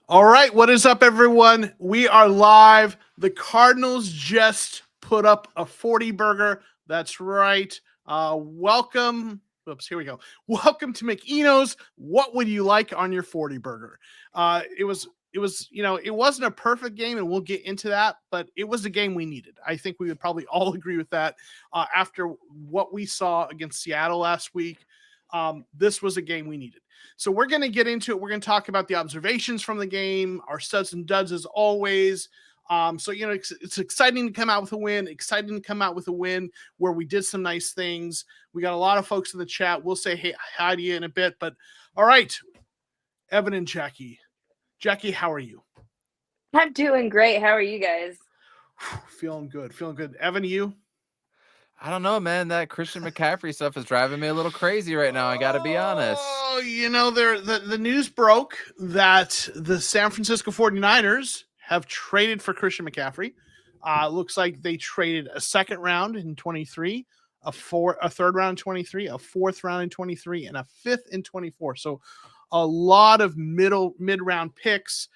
All right, what is up, everyone? We are live. The Cardinals just put up a 40 burger. That's right. Welcome. Oops, here we go. Welcome to McEno's. What would you like on your 40 burger? It wasn't a perfect game, and we'll get into that, but it was a game we needed. I think we would probably all agree with that after what we saw against Seattle last week. This was a game we needed. So we're going to get into it. We're going to talk about the observations from the game, our studs and duds as always. It's exciting to come out with a win, exciting to come out with a win where we did some nice things. We got a lot of folks in the chat. We'll say hey, hi to you in a bit. But all right, Evan and Jackie. Jackie, how are you? I'm doing great. How are you guys? Feeling good. Evan, you? I don't know, man. That Christian McCaffrey stuff is driving me a little crazy right now. I got to be honest. Oh, the news broke that the San Francisco 49ers have traded for Christian McCaffrey. Looks like they traded a second round in 23, a third round in 23, a fourth round in 23, and a fifth in 24. So a lot of mid round picks.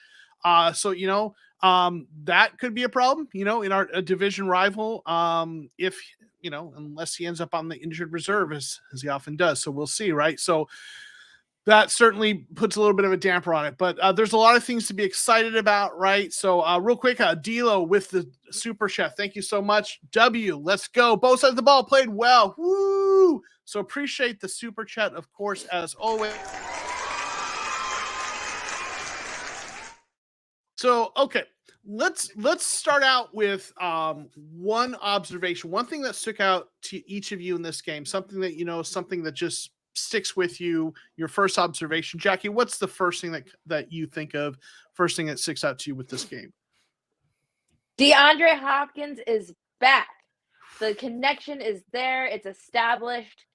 That could be a problem, in our division rival. If unless he ends up on the injured reserve as he often does. So we'll see, right? So that certainly puts a little bit of a damper on it, but there's a lot of things to be excited about, right? So real quick, D'Lo with the super chat. Thank you so much. Let's go. Both sides of the ball played well. Woo! So appreciate the super chat, of course, as always. So, okay, let's start out with one observation, one thing that stuck out to each of you in this game, something that something that just sticks with you. Your first observation, Jackie. What's the first thing that you think of? First thing that sticks out to you with this game? DeAndre Hopkins is back. The connection is there. It's established.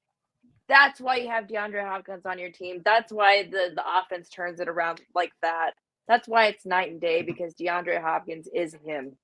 That's why you have DeAndre Hopkins on your team. That's why the offense turns it around like that. That's why it's night and day, because DeAndre Hopkins is him.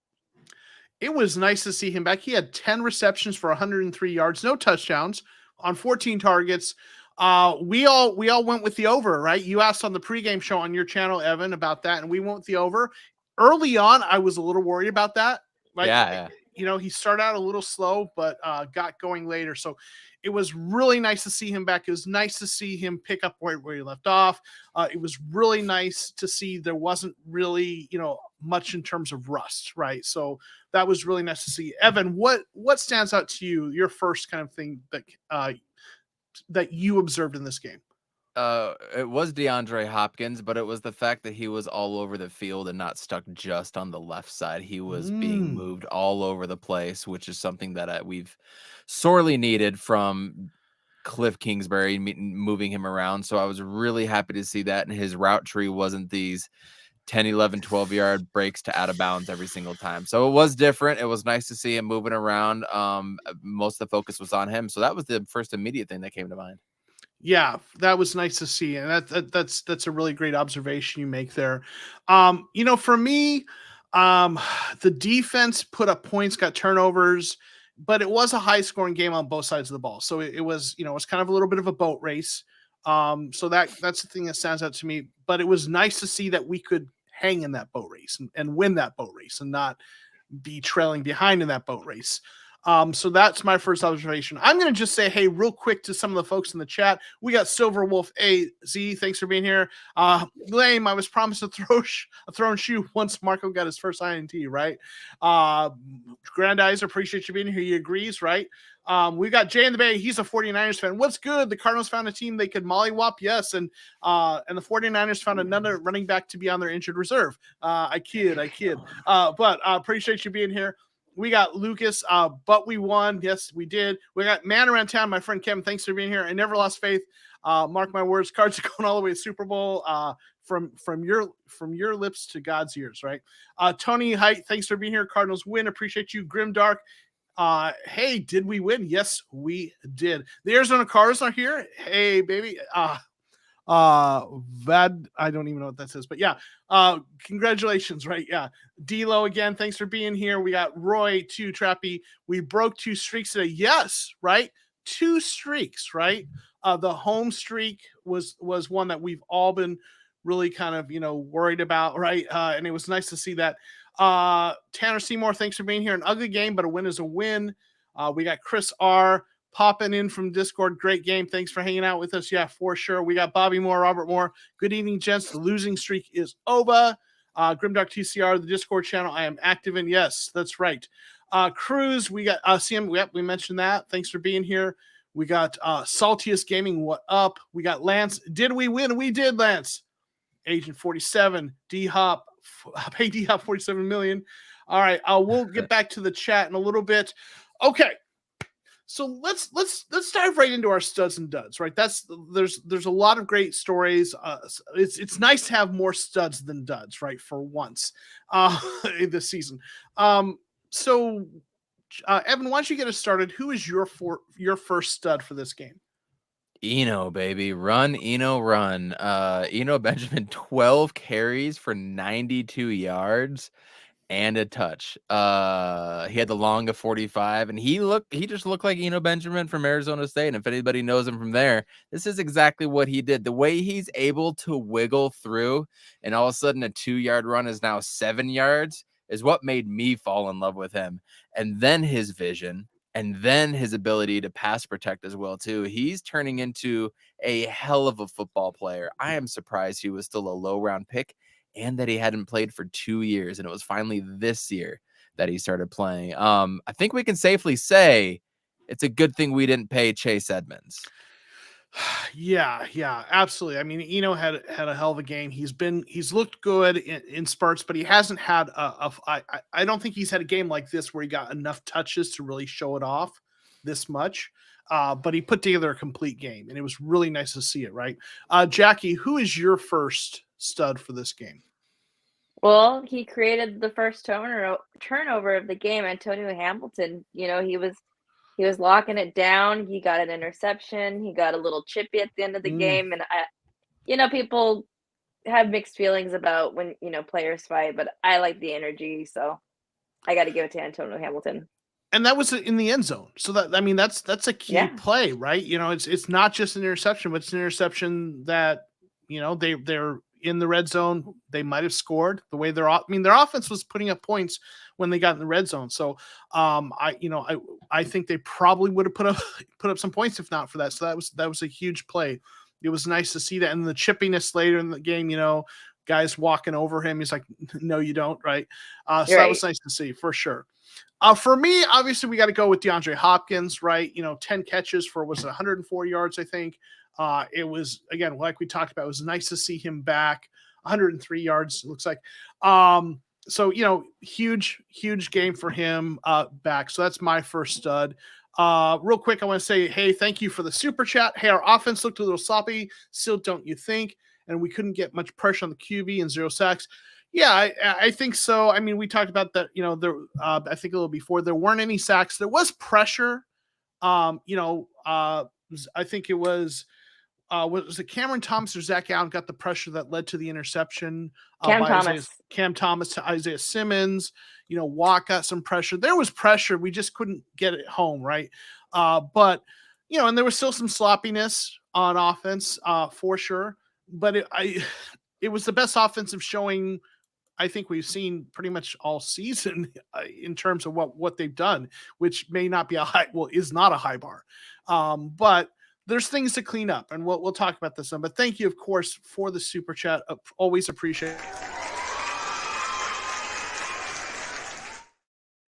It was nice to see him back. He had 10 receptions for 103 yards, no touchdowns on 14 targets. We all went with the over, right? You asked on the pregame show on your channel, Evan, about that, and we went with the over. Early on, I was a little worried about that. Right? Yeah. He started out a little slow, but got going later. So it was really nice to see him back. It was nice to see him pick up where he left off. It was really nice to see there wasn't really, much in terms of rust, right? So that was really nice to see. Evan, what stands out to you? Your first kind of thing that you observed in this game? It was DeAndre Hopkins, but it was the fact that he was all over the field and not stuck just on the left side. He was being moved all over the place, which is something that we've sorely needed from Cliff Kingsbury, moving him around. So I was really happy to see that. And his route tree wasn't these 10, 11, 12-yard breaks to out of bounds every single time. So it was different. It was nice to see him moving around. Most of the focus was on him. So that was the first immediate thing that came to mind. Yeah, that was nice to see, and that's a really great observation you make there. For me, the defense put up points, got turnovers, but it was a high scoring game on both sides of the ball. So it was, it was kind of a little bit of a boat race. So that's the thing that stands out to me. But it was nice to see that we could hang in that boat race and win that boat race and not be trailing behind in that boat race. So that's my first observation. I'm going to just say, hey, real quick to some of the folks in the chat. We got Silver Wolf AZ. Thanks for being here. Lame, I was promised a thrown shoe once Marco got his first INT, right? Grandizer, appreciate you being here. He agrees, right? We got Jay in the Bay. He's a 49ers fan. What's good? The Cardinals found a team they could mollywop. Yes. And the 49ers found another running back to be on their injured reserve. I kid. But appreciate you being here. We got Lucas, but we won. Yes, we did. We got man around town. My friend Kevin, thanks for being here. I never lost faith. Mark my words. Cards are going all the way to Super Bowl. From your lips to God's ears, right? Tony Height, thanks for being here. Cardinals win. Appreciate you. Grimdark. Hey, did we win? Yes, we did. The Arizona Cardinals are here. Hey, baby. I don't even know what that says, but yeah, congratulations, right? Yeah, D'Lo again, thanks for being here. We got Roy too, Trappy. We broke 2 streaks today. Yes, right, 2 streaks, right? The home streak was one that we've all been really kind of, worried about, right? And it was nice to see that. Tanner Seymour, thanks for being here. An ugly game, but a win is a win. We got Chris R popping in from Discord. Great game. Thanks for hanging out with us. Yeah, for sure. We got Bobby Moore, Robert Moore. Good evening, gents. The losing streak is over. Grimdark TCR, the Discord channel I am active in. Yes, that's right. Cruz, we got CM. Yep, we mentioned that. Thanks for being here. We got Saltiest Gaming. What up? We got Lance. Did we win? We did, Lance. Agent 47. D Hop. Pay D Hop 47 million. All right. We'll get back to the chat in a little bit. Okay. So let's dive right into our studs and duds, right? There's a lot of great stories. It's nice to have more studs than duds, right? For once, this season. So Evan, why don't you get us started? Who is your first stud for this game? Eno, baby. Run, Eno, run. Eno Benjamin, 12 carries for 92 yards and a touch. He had the long of 45, and he just looked like Eno Benjamin from Arizona State. And if anybody knows him from there, this is exactly what he did. The way he's able to wiggle through, and all of a sudden a 2-yard run is now 7 yards, is what made me fall in love with him. And then his vision, and then his ability to pass protect as well too. He's turning into a hell of a football player. I am surprised he was still a low round pick, and that he hadn't played for 2 years, and it was finally this year that he started playing. I think we can safely say it's a good thing we didn't pay Chase Edmonds. Yeah, absolutely. I mean, Eno had a hell of a game. He's looked good in spurts, but he hasn't had I don't think he's had a game like this where he got enough touches to really show it off this much. But he put together a complete game, and it was really nice to see it, right? Jackie, who is your first stud for this game? Well, he created the first turnover of the game, Antonio Hamilton. He was locking it down. He got an interception. He got a little chippy at the end of the game. And people have mixed feelings about when, players fight, but I like the energy. So I got to give it to Antonio Hamilton. And that was in the end zone. So that's a key play, right? It's not just an interception, but it's an interception that, they're in the red zone. They might have scored the way their offense was putting up points when they got in the red zone. So I think they probably would have put up some points if not for that. So that was a huge play. It was nice to see that. And the chippiness later in the game, guys walking over him. He's like, no, you don't. Right. So that was nice to see for sure. For me, obviously we got to go with DeAndre Hopkins, right? 10 catches for, was it 104 yards? I think. It was, again, like we talked about, it was nice to see him back. 103 yards, it looks like. So, huge game for him back. So that's my first stud. Real quick, I want to say, hey, thank you for the super chat. Hey, our offense looked a little sloppy. Still, don't you think? And we couldn't get much pressure on the QB and 0 sacks. Yeah, I think so. I mean, we talked about that, I think a little before. There weren't any sacks. There was pressure. I think it was it Cameron Thomas or Zach Allen got the pressure that led to the interception? Cam Thomas to Isaiah Simmons. Watt got some pressure. There was pressure. We just couldn't get it home, right? But and there was still some sloppiness on offense for sure. But it was the best offensive showing I think we've seen pretty much all season in terms of what they've done, which may not be is not a high bar. But there's things to clean up, and we'll talk about this one. But thank you, of course, for the super chat. Always appreciate it.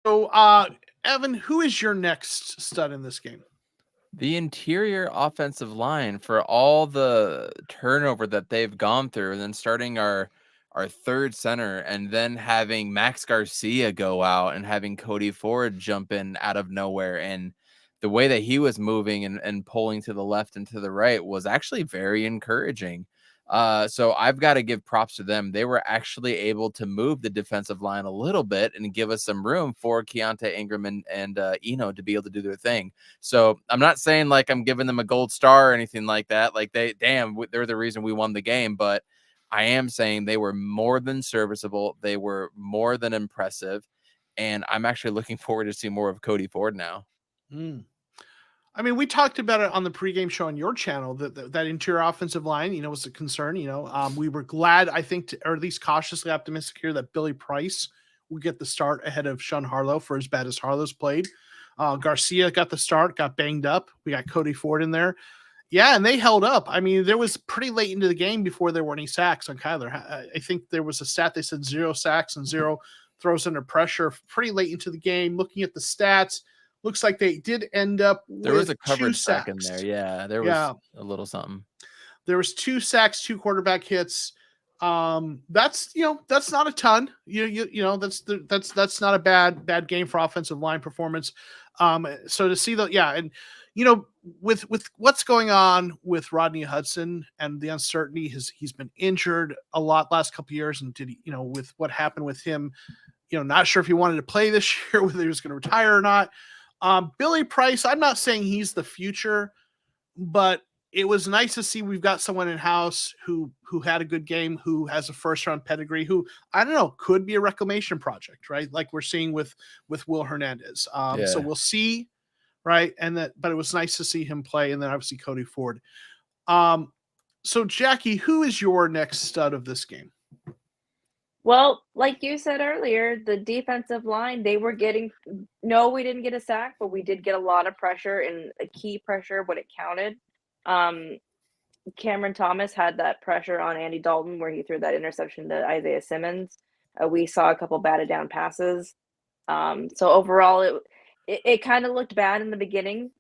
So, Evan, who is your next stud in this game? The interior offensive line, for all the turnover that they've gone through, and then starting our third center, and then having Max Garcia go out and having Cody Ford jump in out of nowhere. And the way that he was moving and pulling to the left and to the right was actually very encouraging. So I've got to give props to them. They were actually able to move the defensive line a little bit and give us some room for Keontae Ingram and Eno to be able to do their thing. So I'm not saying like I'm giving them a gold star or anything like that. Like they're the reason we won the game, but I am saying they were more than serviceable. They were more than impressive. And I'm actually looking forward to see more of Cody Ford now. I mean, we talked about it on the pregame show on your channel that interior offensive line, was a concern. We were glad, I think, or at least cautiously optimistic here that Billy Price would get the start ahead of Sean Harlow for as bad as Harlow's played. Garcia got the start, got banged up. We got Cody Ford in there. Yeah, and they held up. I mean, there was pretty late into the game before there were any sacks on Kyler. I think there was a stat they said 0 sacks and 0 throws under pressure pretty late into the game. Looking at the stats, looks like they did end up with There was a 2 coverage sack in sacks. there. Yeah, there was a little something. There was 2 sacks, 2 quarterback hits. That's not a ton. That's not a bad game for offensive line performance. So to see and with what's going on with Rodney Hudson and the uncertainty, he's been injured a lot last couple of years, and with what happened with him, not sure if he wanted to play this year, whether he was going to retire or not. Billy Price, I'm not saying he's the future, but it was nice to see we've got someone in house who had a good game, who has a first round pedigree, who I don't know could be a reclamation project, right? Like we're seeing with Will Hernandez. So we'll see, right? But it was nice to see him play, and then obviously Cody Ford. So Jackie, who is your next stud of this game? Well, like you said earlier, the defensive line, they were getting we didn't get a sack, but we did get a lot of pressure and a key pressure when it counted. Cameron Thomas had that pressure on Andy Dalton where he threw that interception to Isaiah Simmons. We saw a couple batted down passes. So overall, it kind of looked bad in the beginning.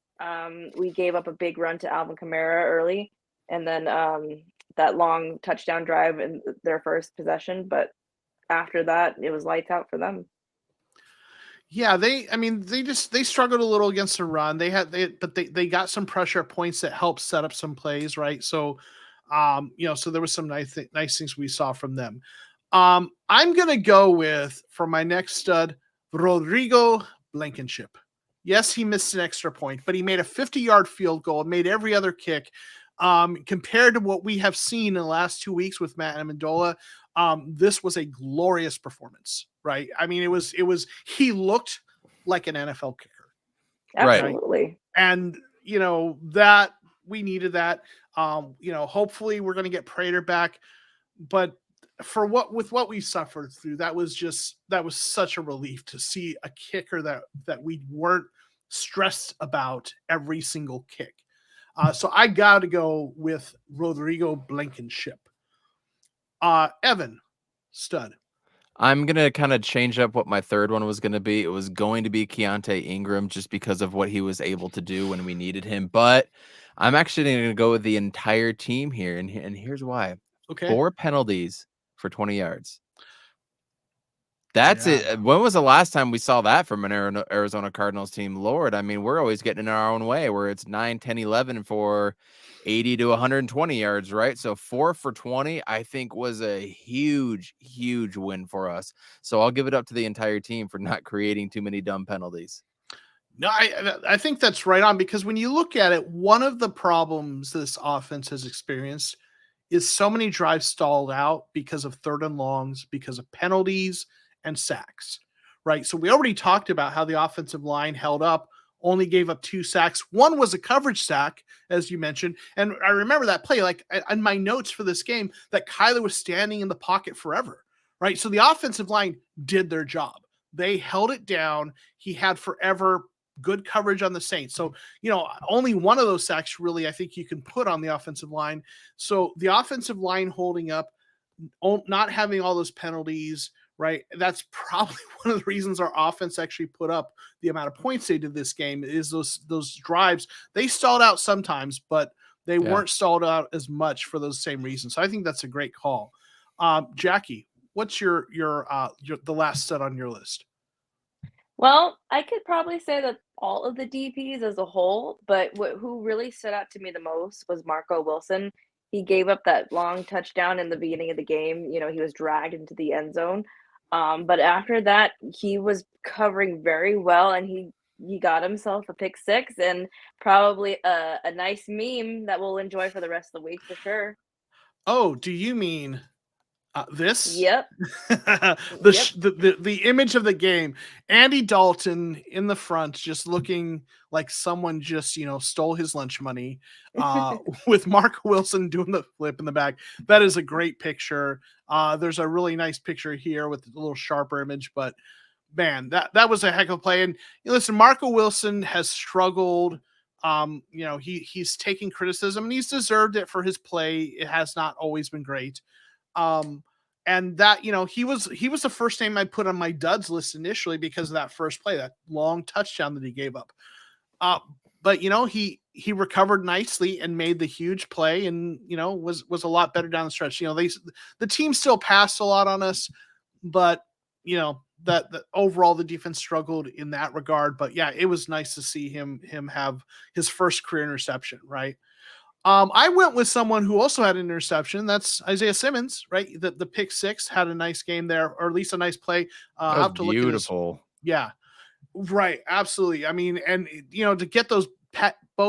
We gave up a big run to Alvin Kamara early, and then that long touchdown drive in their first possession. But after that, it was lights out for them. Yeah, they struggled a little against the run. They got some pressure at points that helped set up some plays, right? So, so there was some nice things we saw from them. I'm gonna go with, for my next stud, Rodrigo Blankenship. Yes, he missed an extra point, but he made a 50-yard field goal, made every other kick. Compared to what we have seen in the last 2 weeks with Matt Amendola, this was a glorious performance, right? I mean, he looked like an NFL kicker. Absolutely. Right? And, that we needed that. Hopefully we're going to get Prater back, but with what we suffered through, that was such a relief to see a kicker that we weren't stressed about every single kick. So I got to go with Rodrigo Blankenship. Evan, stud. I'm going to kind of change up what my third one was going to be. It was going to be Keontae Ingram just because of what he was able to do when we needed him. But I'm actually going to go with the entire team here. And here's why. Okay. 4 penalties for 20 yards. That's it. When was the last time we saw that from an Arizona Cardinals team? Lord, I mean, we're always getting in our own way where it's 9, 10, 11 for 80 to 120 yards, right? So 4 for 20, I think, was a huge, huge win for us. So I'll give it up to the entire team for not creating too many dumb penalties. No, I think that's right on, because when you look at it, one of the problems this offense has experienced is so many drives stalled out because of third and longs, because of penalties and sacks, right? So we already talked about how the offensive line held up, only gave up 2 sacks. One was a coverage sack, as you mentioned. And I remember that play, like in my notes for this game, that Kyler was standing in the pocket forever, right? So the offensive line did their job. They held it down. He had forever good coverage on the Saints. So, only one of those sacks really, I think you can put on the offensive line. So the offensive line holding up, not having all those penalties, right? That's probably one of the reasons our offense actually put up the amount of points they did this game, is those drives. They stalled out sometimes, but they weren't stalled out as much for those same reasons. So I think that's a great call. Jackie, what's your the last set on your list? Well, I could probably say that all of the DPs as a whole, but who really stood out to me the most was Marco Wilson. He gave up that long touchdown in the beginning of the game. He was dragged into the end zone. But after that, he was covering very well, and he got himself a pick 6 and probably a nice meme that we'll enjoy for the rest of the week for sure. Oh, do you mean This Yep. the image of the game, Andy Dalton in the front, just looking like someone just stole his lunch money, with Mark Wilson doing the flip in the back. That is a great picture. There's a really nice picture here with a little sharper image, but man, that was a heck of a play. And listen, Marco Wilson has struggled. He's taking criticism and he's deserved it for his play. It has not always been great. And that, he was the first name I put on my duds list initially because of that first play, that long touchdown that he gave up. But he recovered nicely and made the huge play and, was a lot better down the stretch. The team still passed a lot on us, but that overall the defense struggled in that regard. But yeah, it was nice to see him have his first career interception, right? I went with someone who also had an interception. That's Isaiah Simmons, right? The pick six, had a nice game there, or at least a nice play. That was beautiful. Yeah, right. Absolutely. I mean, and to get both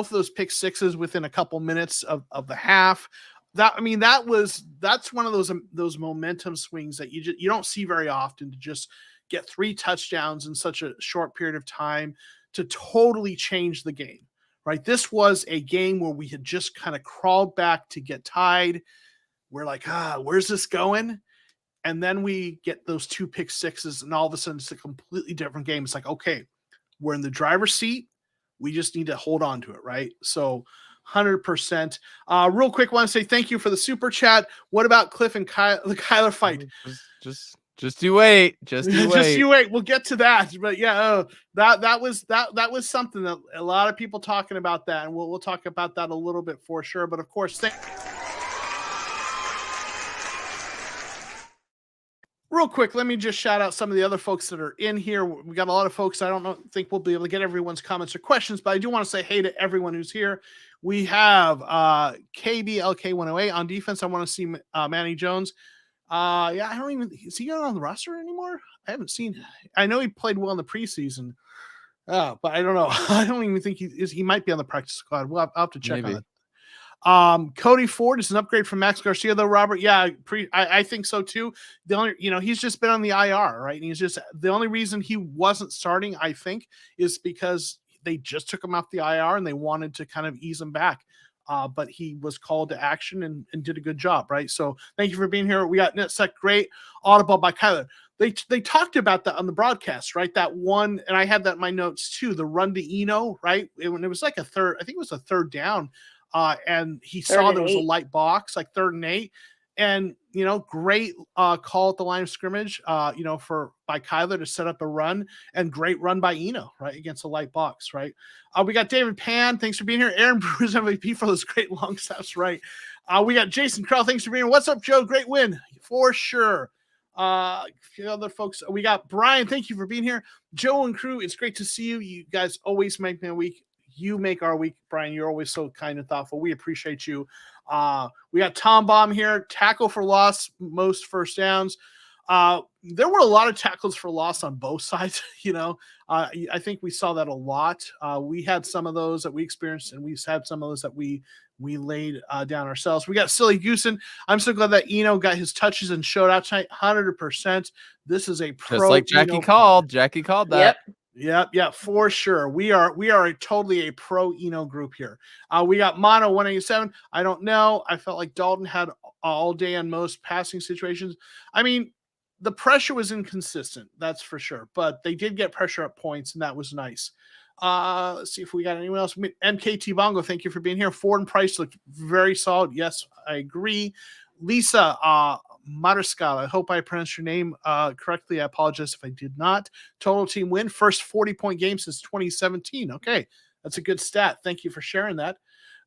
of those pick sixes within a couple minutes of the half, that's one of those momentum swings that you don't see very often, to just get 3 touchdowns in such a short period of time to totally change the game. Right. This was a game where we had just kind of crawled back to get tied. We're like, where's this going? And then we get those 2 pick sixes, and all of a sudden it's a completely different game. It's like, okay, we're in the driver's seat. We just need to hold on to it. Right. So 100%. Real quick, want to say thank you for the super chat. What about Cliff and the Kyler fight? Just you wait. Just you wait. We'll get to that. But yeah, that was something that a lot of people talking about that, and we'll talk about that a little bit for sure. But of course, real quick, let me just shout out some of the other folks that are in here. We got a lot of folks. I don't think we'll be able to get everyone's comments or questions, but I do want to say hey to everyone who's here. We have KBLK108 on defense. I want to see Manny Jones. Yeah, I don't even, is he on the roster anymore? I haven't seen. I know he played well in the preseason, but I don't know. I don't even think he is. He might be on the practice squad. I'll have to check on it. Cody Ford is an upgrade from Max Garcia, though. Robert, yeah, I think so too. The only, he's just been on the IR, right? And he's just, the only reason he wasn't starting, I think, is because they just took him off the IR and they wanted to kind of ease him back. But he was called to action and did a good job, right? So thank you for being here. We got NetSec, great audible by Kyler. They talked about that on the broadcast, right? That one, and I had that in my notes too, the run to Eno, right? It was like I think it was a third down, and he saw there was a light box, like 3rd and 8. And, great call at the line of scrimmage, by Kyler to set up a run, and great run by Eno, right, against a light box, right? We got David Pan. Thanks for being here. Aaron Brewer's MVP for those great long snaps, right? We got Jason Krell. Thanks for being here. What's up, Joe? Great win for sure. A few other folks. We got Brian. Thank you for being here. Joe and crew, it's great to see you. You guys always make my week. You make our week, Brian. You're always so kind and thoughtful. We appreciate you. We got Tom Baum here. Tackle for loss, most first downs. There were a lot of tackles for loss on both sides. I think we saw that a lot. We had some of those that we experienced, and we've had some of those that we laid down ourselves. We got Silly Goosen. I'm so glad that Eno got his touches and showed out tonight. 100%. This is a pro. Just like Jackie called. Jackie called that. Yep. Yeah, for sure. We are totally a pro Eno group here. We got Mono 187. I don't know. I felt like Dalton had all day on most passing situations. I mean, the pressure was inconsistent, that's for sure. But they did get pressure at points, and that was nice. Let's see if we got anyone else. MKT Bongo, thank you for being here. Ford and Price looked very solid. Yes, I agree. Lisa Mariscal, I hope I pronounced your name correctly. I apologize if I did not. Total team win. First 40-point game since 2017. Okay, that's a good stat. Thank you for sharing that.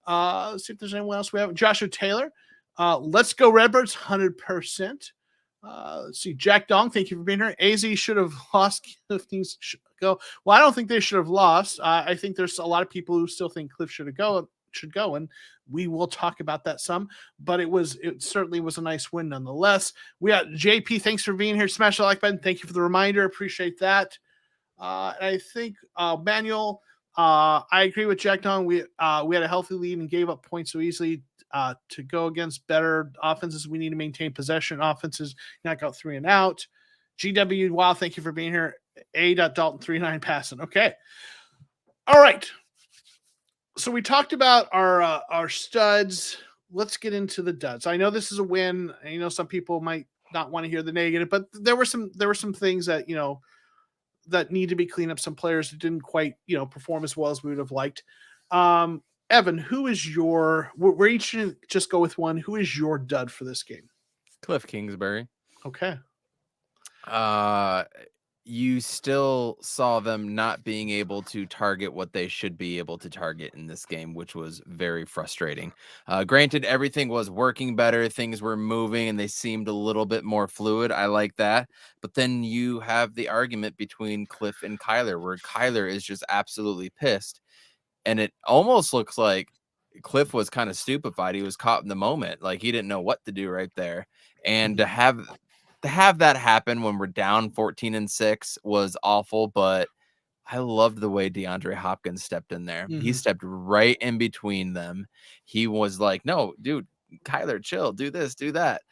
Let's see if there's anyone else we have. Joshua Taylor. Let's go Redbirds, 100%. Let's see. Jack Dong, thank you for being here. AZ should have lost. Cliff things should go. Well, I don't think they should have lost. I think there's a lot of people who still think Cliff should go, and we will talk about that some. But it certainly was a nice win nonetheless. We got JP. Thanks for being here. Smash the like button. Thank you for the reminder. Appreciate that. And I think Manuel. I agree with Jack Dong. We had a healthy lead and gave up points so easily. to go against better offenses. We need to maintain possession. Offenses knock out 3 and out. GW, wow, thank you for being here. A.Dalton 39 passing. Okay. All right. So we talked about our studs. Let's get into the duds. I know this is a win. You know, some people might not want to hear the negative, but there were some things that, you know, that need to be cleaned up. Some players that didn't quite, you know, perform as well as we would have liked. Evan, who is your? We're each gonna just go with one. Who is your dud for this game? Cliff Kingsbury. Okay. You still saw them not being able to target what they should be able to target in this game, which was very frustrating. Granted, everything was working better, things were moving, and they seemed a little bit more fluid. I like that. But then you have the argument between Cliff and Kyler, where Kyler is just absolutely pissed. And it almost looks like Cliff was kind of stupefied. He was caught in the moment. Like he didn't know what to do right there. And to have that happen when we're down 14-6 was awful, but I loved the way DeAndre Hopkins stepped in there. He stepped right in between them. He was like, "No, dude, Kyler, chill, do this, do that."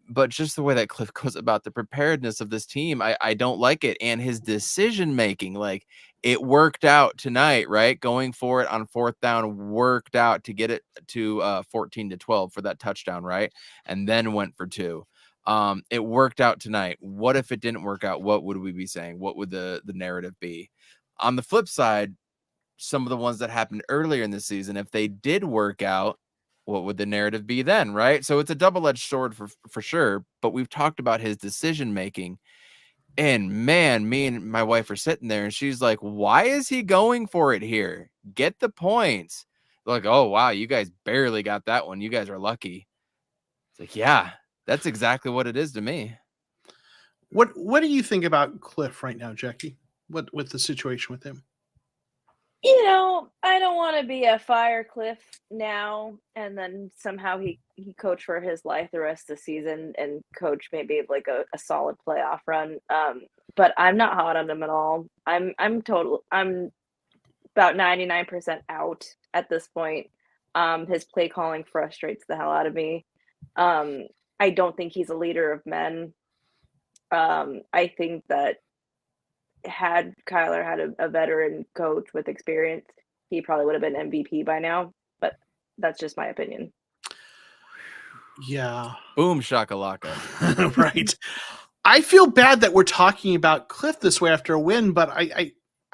But just the way that Cliff goes about the preparedness of this team, I don't like it. And his decision making, like it worked out tonight, right? Going for it on 4th down worked out to get it to 14-12 for that touchdown, right? And then went for 2. It worked out tonight. What if it didn't work out? What would we be saying? What would the narrative be? On the flip side, some of the ones that happened earlier in the season, if they did work out, what would the narrative be then, right? So it's a double-edged sword for sure, but we've talked about his decision making. And man, me and my wife are sitting there and she's like, "Why is he going for it here? Get the points." Like, "Oh wow, you guys barely got that one. You guys are lucky." It's like, yeah, that's exactly what it is to me. What do you think about Cliff right now, Jackie? What with the situation with him? You know, I don't want to be a fire Cliff now and then somehow he coach for his life the rest of the season and coach maybe like a solid playoff run. But I'm not hot on him at all. I'm about 99% out at this point. His play calling frustrates the hell out of me. I don't think he's a leader of men. I think that had Kyler had a veteran coach with experience, he probably would have been MVP by now. But that's just my opinion. Yeah. Boom shakalaka. Right. I feel bad that we're talking about Cliff this way after a win, but I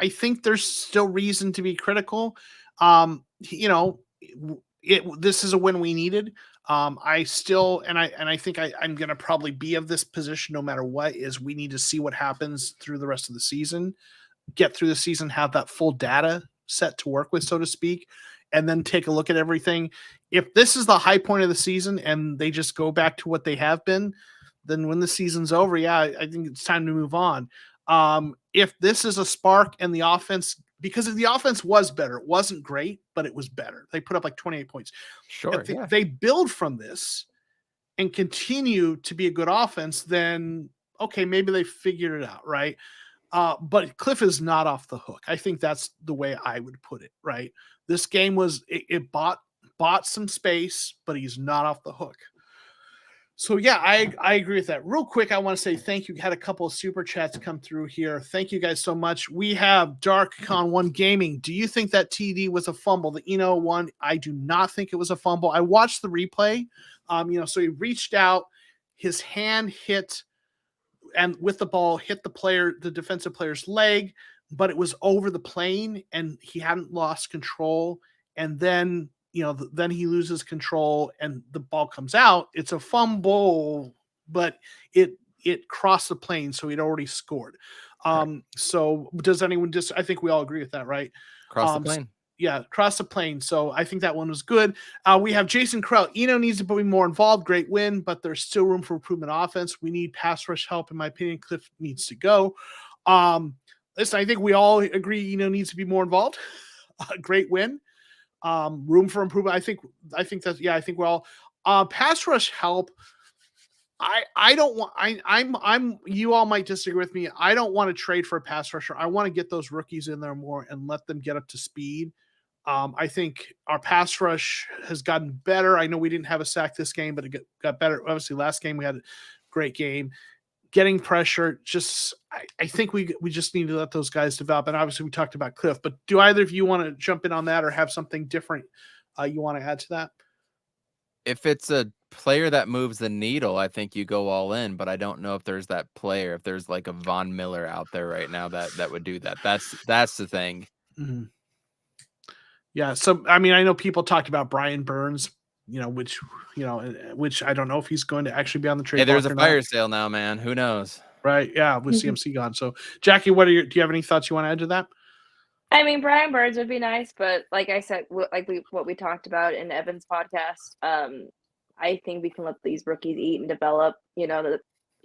think there's still reason to be critical. You know, this is a win we needed. I still and I think I'm going to probably be of this position no matter what. Is we need to see what happens through the rest of the season, get through the season, have that full data set to work with, so to speak, and then take a look at everything. If this is the high point of the season and they just go back to what they have been, then when the season's over, yeah, I think it's time to move on. If this is a spark and the offense, because the offense was better, it wasn't great, but it was better. They put up like 28 points. Sure. If they build from this and continue to be a good offense, then okay, maybe they figured it out, right? But Cliff is not off the hook. I think that's the way I would put it, right? This game was it bought some space, but he's not off the hook. So yeah, I agree with that. Real quick, I want to say thank you. Had a couple of super chats come through here. Thank you guys so much. We have Dark Con 1 Gaming. Do you think that TD was a fumble? The Eno one, I do not think it was a fumble. I watched the replay. So he reached out, his hand hit, and with the ball hit the defensive player's leg, but it was over the plane and he hadn't lost control. And then then he loses control and the ball comes out. It's a fumble, but it crossed the plane, so he'd already scored. So does anyone I think we all agree with that, right? Cross the plane. Yeah, cross the plane. So I think that one was good. We have Jason Krell. Eno needs to be more involved. Great win, but there's still room for improvement offense. We need pass rush help. In my opinion, Cliff needs to go. Listen, I think we all agree Eno needs to be more involved. Great win. Room for improvement. I think that's, yeah, I think we're all pass rush help. I don't want, I'm, you all might disagree with me. I don't want to trade for a pass rusher. I want to get those rookies in there more and let them get up to speed. I think our pass rush has gotten better. I know we didn't have a sack this game, but it got better. Obviously, last game we had a great game. Getting pressure, I think we just need to let those guys develop. And obviously, we talked about Cliff, but do either of you want to jump in on that or have something different you want to add to that? If it's a player that moves the needle, I think you go all in, but I don't know if there's that player, if there's like a Von Miller out there right now that would do that. That's the thing. Mm-hmm. Yeah. So, I mean, I know people talked about Brian Burns, which I don't know if he's going to actually be on the trade Hey, there's block a or fire not. sale now, man. Who knows? Right. Yeah. With CMC gone. So, Jackie, do you have any thoughts you want to add to that? I mean, Brian Burns would be nice, but like I said, what we talked about in Evan's podcast, I think we can let these rookies eat and develop.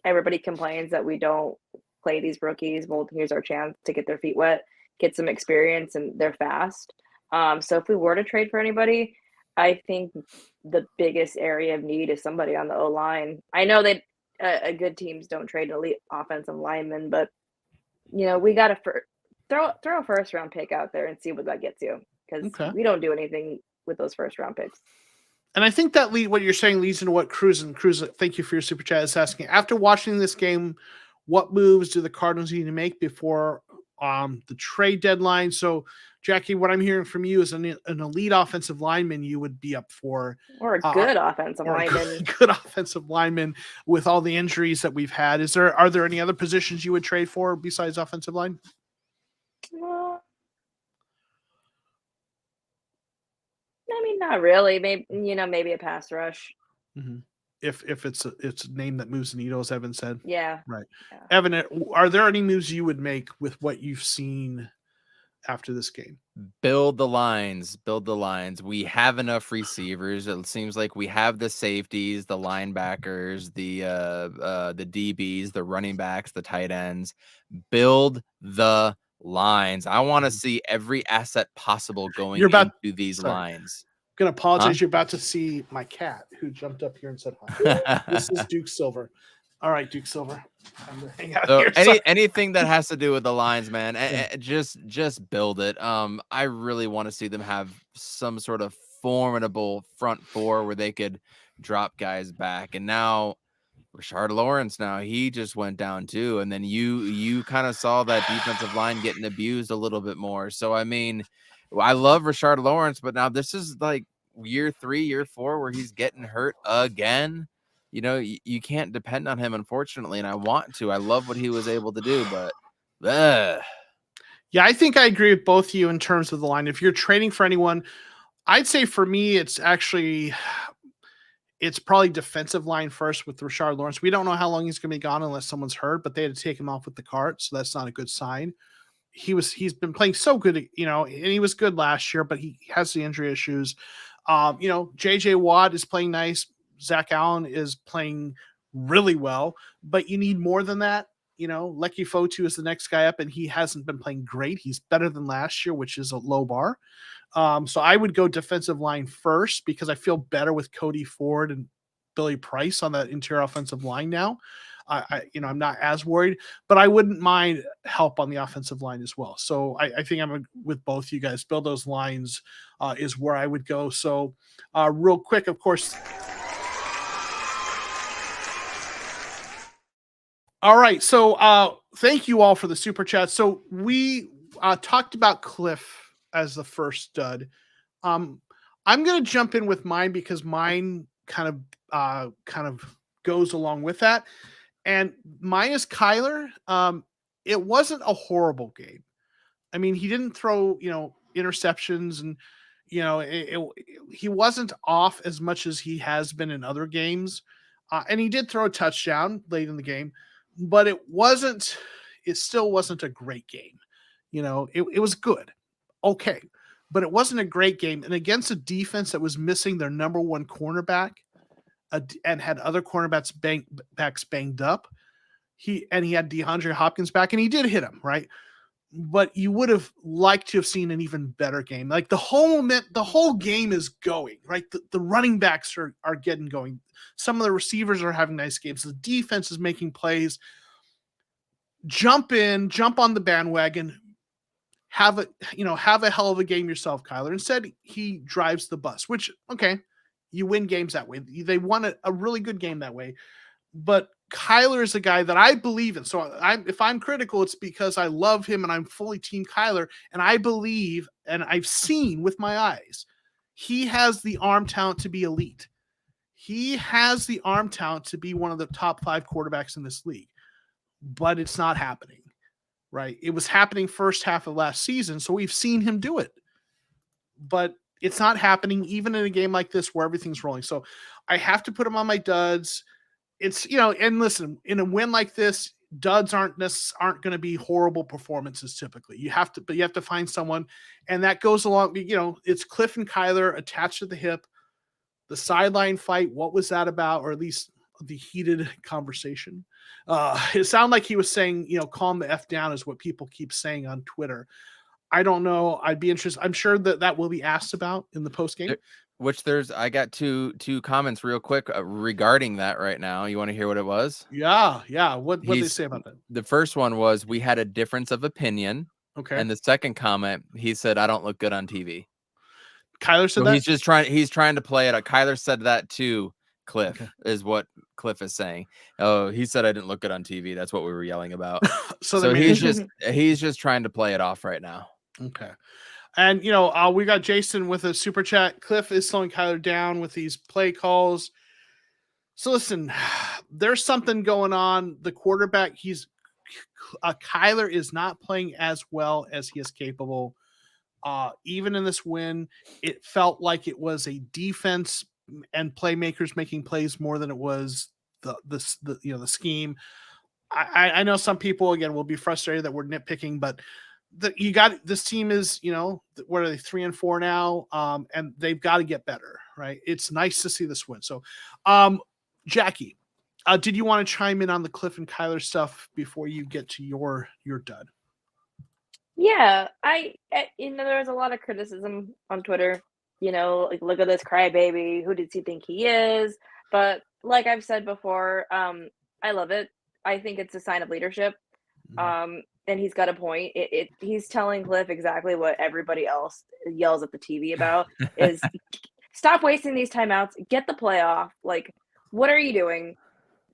Everybody complains that we don't play these rookies. Well, here's our chance to get their feet wet, get some experience, and they're fast. So if we were to trade for anybody, I think the biggest area of need is somebody on the O line. I know that good teams don't trade elite offensive linemen, but we got to throw a first round pick out there and see what that gets you, because we don't do anything with those first round picks. And I think that what you're saying leads into what Cruz, thank you for your super chat, is asking. After watching this game, what moves do the Cardinals need to make before the trade deadline? So, Jackie, what I'm hearing from you is an elite offensive lineman you would be up for. Or a good offensive lineman. Good offensive lineman with all the injuries that we've had. Are there any other positions you would trade for besides offensive line? I mean, not really. Maybe a pass rush. Mm-hmm. If it's a name that moves the needle, as Evan said. Yeah. Right. Yeah. Evan, are there any moves you would make with what you've seen after this game? Build the lines. We have enough receivers. It seems like we have the safeties, the linebackers, the DBs, the running backs, the tight ends. Build the lines. I want to see every asset possible going into these lines. I'm going to apologize. Huh? You're about to see my cat who jumped up here and said hi. This is Duke Silver. All right, Duke Silver. So anything that has to do with the lines, man, just build it. I really want to see them have some sort of formidable front four where they could drop guys back. And now Rashard Lawrence, he just went down too. And then you kind of saw that defensive line getting abused a little bit more. So I mean, I love Rashard Lawrence, but now this is like year 3, year 4 where he's getting hurt again. You can't depend on him, unfortunately, and I want to. I love what he was able to do, but yeah, I think I agree with both of you in terms of the line. If you're trading for anyone, I'd say for me, it's probably defensive line first with Rashard Lawrence. We don't know how long he's going to be gone unless someone's hurt, but they had to take him off with the cart, so that's not a good sign. He's been playing so good, and he was good last year, but he has the injury issues. JJ Watt is playing nice. Zach Allen is playing really well, but you need more than that. Lecky Fotu is the next guy up, and he hasn't been playing great. He's better than last year, which is a low bar. So I would go defensive line first because I feel better with Cody Ford and Billy Price on that interior offensive line now. I'm not as worried, but I wouldn't mind help on the offensive line as well. So I think I'm with both you guys. Build those lines is where I would go. So real quick, of course. All right. So thank you all for the super chat. So we talked about Cliff as the first stud. I'm going to jump in with mine because mine kind of goes along with that. And mine is Kyler. It wasn't a horrible game. I mean, he didn't throw, interceptions and, he wasn't off as much as he has been in other games. And he did throw a touchdown late in the game, but it still wasn't a great game. It was good. Okay. But it wasn't a great game. And against a defense that was missing their number one cornerback and had other cornerbacks banged up, he had DeAndre Hopkins back and he did hit him, right? But you would have liked to have seen an even better game. Like the whole game is going, right? The running backs are getting going. Some of the receivers are having nice games. The defense is making plays. Jump on the bandwagon, have a hell of a game yourself, Kyler. Instead, he drives the bus, which, okay, you win games that way. They won a really good game that way. But Kyler is a guy that I believe in. So if I'm critical, it's because I love him and I'm fully team Kyler. And I believe, and I've seen with my eyes, he has the arm talent to be elite. He has the arm talent to be one of the top 5 quarterbacks in this league. But it's not happening, right? It was happening first half of last season, so we've seen him do it. But it's not happening even in a game like this where everything's rolling. So I have to put him on my duds. It's, and listen, in a win like this, duds aren't going to be horrible performances typically. You have to find someone, and that goes along, it's Cliff and Kyler attached to the hip. The sideline fight, what was that about? Or at least the heated conversation. It sounded like he was saying, calm the F down is what people keep saying on Twitter. I don't know. I'd be interested. I'm sure that will be asked about in the post game. Which I got two comments real quick regarding that right now. You want to hear what it was? Yeah. What did they say about that? The first one was, we had a difference of opinion. Okay. And the second comment, he said, I don't look good on TV. Kyler said that? He's trying to play it. Kyler said that too. Cliff is what Cliff is saying. Oh, he said I didn't look good on TV. That's what we were yelling about. so he's just trying to play it off right now. Okay. And we got Jason with a super chat. Cliff is slowing Kyler down with these play calls. So listen, there's something going on. The quarterback, Kyler is not playing as well as he is capable. Even in this win, it felt like it was a defense and playmakers making plays more than it was the scheme. I know some people again will be frustrated that we're nitpicking, but this team is, what are they, 3-4 now? And they've got to get better, right? It's nice to see this win. So, Jackie, did you want to chime in on the Cliff and Kyler stuff before you get to your dud? Yeah, there was a lot of criticism on Twitter, like, look at this crybaby. Who does he think he is? But like I've said before, I love it. I think it's a sign of leadership. And he's got a point. He's telling Cliff exactly what everybody else yells at the TV about is stop wasting these timeouts, get the play off. Like, what are you doing?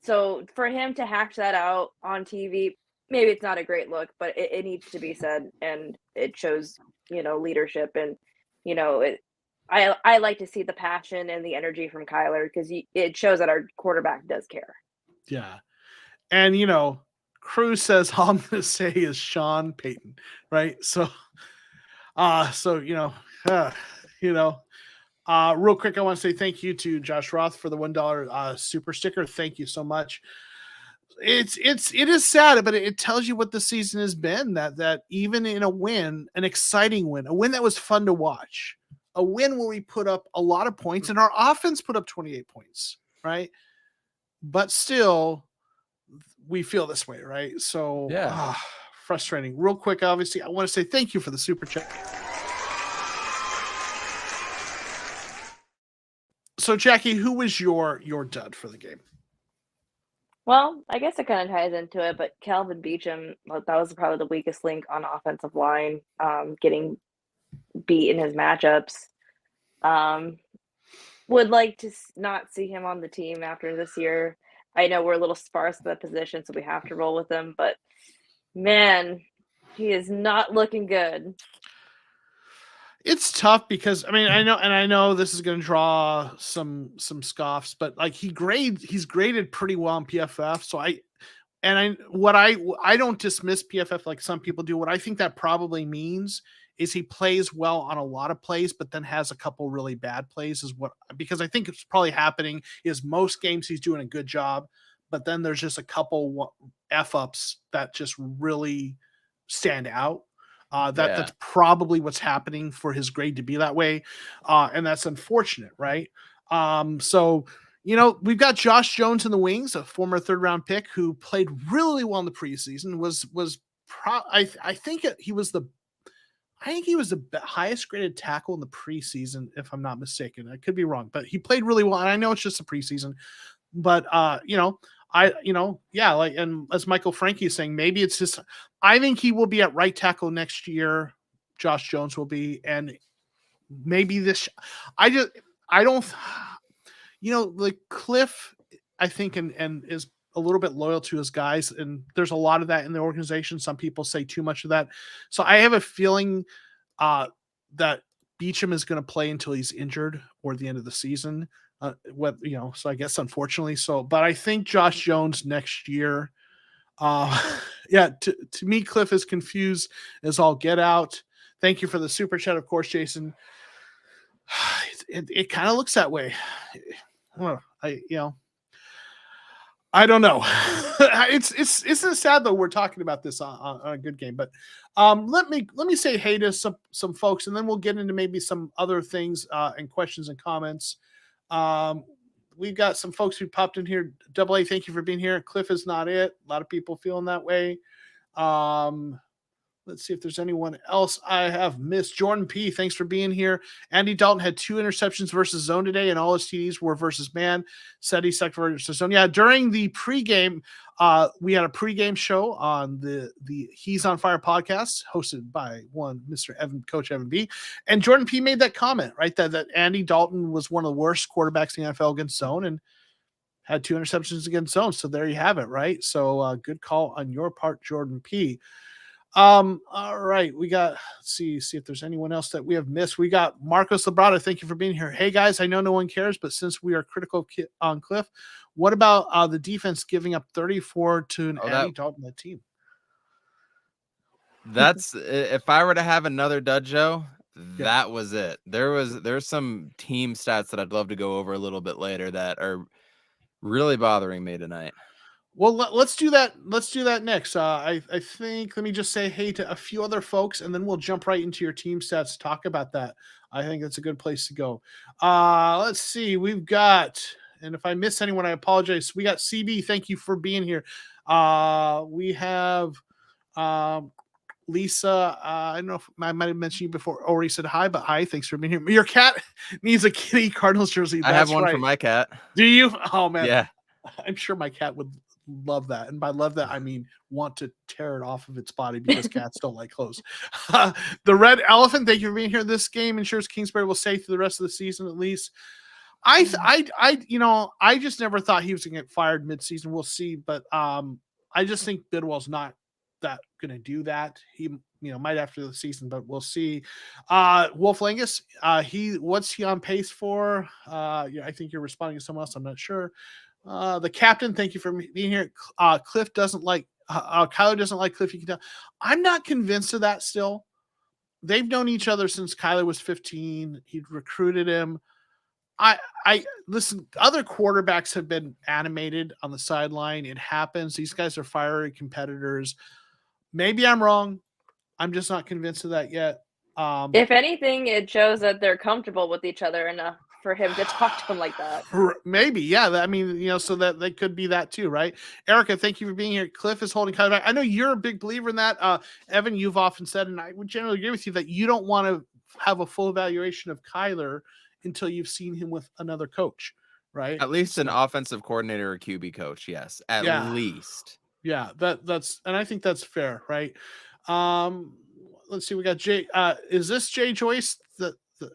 So for him to hash that out on TV, maybe it's not a great look, but it needs to be said, and it shows, leadership. And, I like to see the passion and the energy from Kyler because it shows that our quarterback does care. Yeah. And, Cruz says, all I'm going to say is Sean Payton, right? So, real quick, I want to say thank you to Josh Roth for the $1 super sticker. Thank you so much. It is sad, but it tells you what the season has been, that even in a win, an exciting win, a win that was fun to watch, a win where we put up a lot of points and our offense put up 28 points, right? But still, we feel this way, right? So yeah, frustrating. Real quick, obviously, I want to say thank you for the super chat. So, Jackie, who was your dud for the game? Well, I guess it kind of ties into it, but Calvin Beachum, that was probably the weakest link on offensive line, getting beat in his matchups. Would like to not see him on the team after this year. I know we're a little sparse at that position, so we have to roll with him, but man, he is not looking good. It's tough because I know this is going to draw some scoffs, but like he's graded pretty well on PFF. So I don't dismiss PFF like some people do. What I think that probably means is he plays well on a lot of plays, but then has a couple really bad plays because I think it's probably happening is most games he's doing a good job, but then there's just a couple F-ups that just really stand out. That's probably what's happening for his grade to be that way. And that's unfortunate, right? So, we've got Josh Jones in the wings, a former 3rd round pick who played really well in the preseason, I think he was the highest graded tackle in the preseason, if I'm not mistaken. I could be wrong, but he played really well. And I know it's just a preseason, but and as Michael Frankie is saying, maybe it's just, I think he will be at right tackle next year, Josh Jones will be, and maybe this. I don't. Like Cliff, I think, and is a little bit loyal to his guys, and there's a lot of that in the organization. Some people say too much of that, so I have a feeling that Beachum is going to play until he's injured or the end of the season. So I guess unfortunately, but I think Josh Jones next year. To me, Cliff is confused as all get out. Thank you for the super chat, of course, Jason. It kind of looks that way. I don't know. It's sad though we're talking about this on a good game, but let me say hey to some folks, and then we'll get into maybe some other things and questions and comments. We've got some folks who popped in here. Double A, thank you for being here. Cliff is not it. A lot of people feeling that way. Let's see if there's anyone else I have missed. Jordan P, thanks for being here. Andy Dalton had 2 interceptions versus zone today, and all his TDs were versus man. Said he sucked versus zone. Yeah, during the pregame, we had a pregame show on the He's on Fire podcast, hosted by one Mr. Coach Evan B. And Jordan P made that comment, right? That Andy Dalton was one of the worst quarterbacks in the NFL against zone, and had 2 interceptions against zone. So there you have it, right? So good call on your part, Jordan P. All right, let's see if there's anyone else that we have missed. We got Marcos Labrada. Thank you for being here. Hey guys, I know no one cares, but since we are critical on Cliff, what about the defense giving up 34 to an Andy Dalton team? That's if I were to have another dud, Joe, that was it. There's some team stats that I'd love to go over a little bit later that are really bothering me tonight. Well, let's do that. Let's do that next. I think, let me just say hey to a few other folks, and then we'll jump right into your team stats, talk about that. I think that's a good place to go. Let's see. We've got, and if I miss anyone, I apologize. We got CB. Thank you for being here. We have Lisa. I don't know if I might have mentioned you before. Already said hi, but hi. Thanks for being here. Your cat needs a kitty Cardinals jersey. I have one for my cat. Do you? Oh, man. Yeah. I'm sure my cat would love that, and by love that I mean want to tear it off of its body, because cats don't like clothes. The Red Elephant, thank you for being here. This game ensures Kingsbury will stay through the rest of the season at least. I just never thought he was gonna get fired mid-season. We'll see, but I just think Bidwell's not that gonna do that. He might after the season, but we'll see. Wolf Langus, what's he on pace for? I think you're responding to someone else, I'm not sure. The captain, thank you for being here. Cliff doesn't like Kyler doesn't like Cliff. You can tell. I'm not convinced of that still. They've known each other since Kyler was 15. He recruited him. I listen, other quarterbacks have been animated on the sideline. It happens. These guys are fiery competitors. Maybe I'm wrong. I'm just not convinced of that yet. If anything, it shows that they're comfortable with each other enough for him to talk to him like that. Maybe, yeah. I mean, so that they could be that too, right? Erica, thank you for being here. Cliff is holding Kyler back. I know you're a big believer in that. Evan, you've often said, and I would generally agree with you, that you don't want to have a full evaluation of Kyler until you've seen him with another coach, right? At least an offensive coordinator or QB coach, yes. At least. Yeah, that's, and I think that's fair, right? Let's see, we got Jay. Is this Jay Joyce?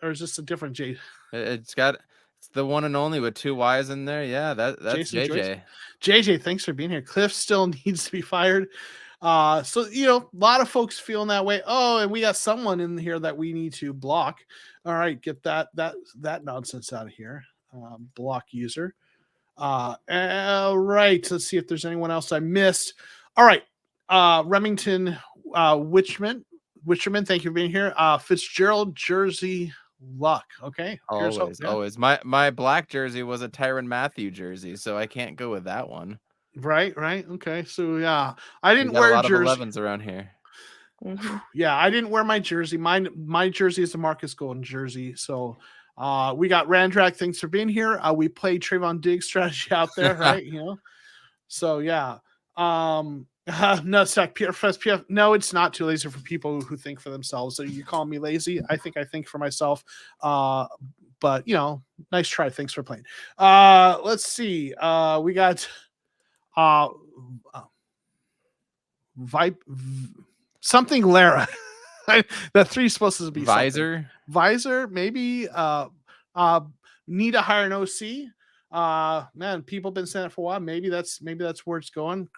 Or is this a different Jay? It's the one and only with 2 Y's in there. Yeah, that's Jason JJ. Joyce. JJ, thanks for being here. Cliff still needs to be fired. So a lot of folks feeling that way. Oh, and we got someone in here that we need to block. All right, get that nonsense out of here. Block user. All right, let's see if there's anyone else I missed. All right, Remington Witcherman, thank you for being here. Fitzgerald jersey luck. Okay. Always. My black jersey was a Tyrann Mathieu jersey, so I can't go with that one. Right. Okay. So yeah, I didn't wear a lot jersey. of 11s around here. Mm-hmm. Yeah, I didn't wear my jersey. My jersey is the Marcus Golden jersey. So we got Randrak. Thanks for being here. We played Trayvon Diggs strategy out there, right? So yeah. Nutsack PF. No, it's not too lazy for people who think for themselves. So you call me lazy. I think for myself. But nice try. Thanks for playing. Let's see. We got something Lara. That 3 is supposed to be Visor. something. Visor, maybe. Need to hire an OC. Man, people have been saying it for a while. Maybe that's where it's going.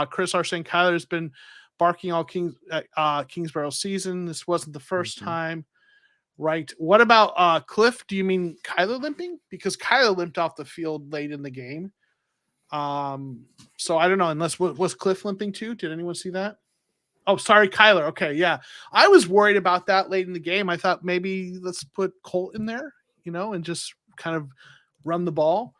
Chris Arsene Kyler has been barking all Kingsborough season. This wasn't the 1st time. Right. What about Cliff? Do you mean Kyler limping? Because Kyler limped off the field late in the game. So I don't know. Unless was Cliff limping too? Did anyone see that? Oh, sorry, Kyler. Okay, yeah. I was worried about that late in the game. I thought maybe let's put Colt in there, and just kind of run the ball.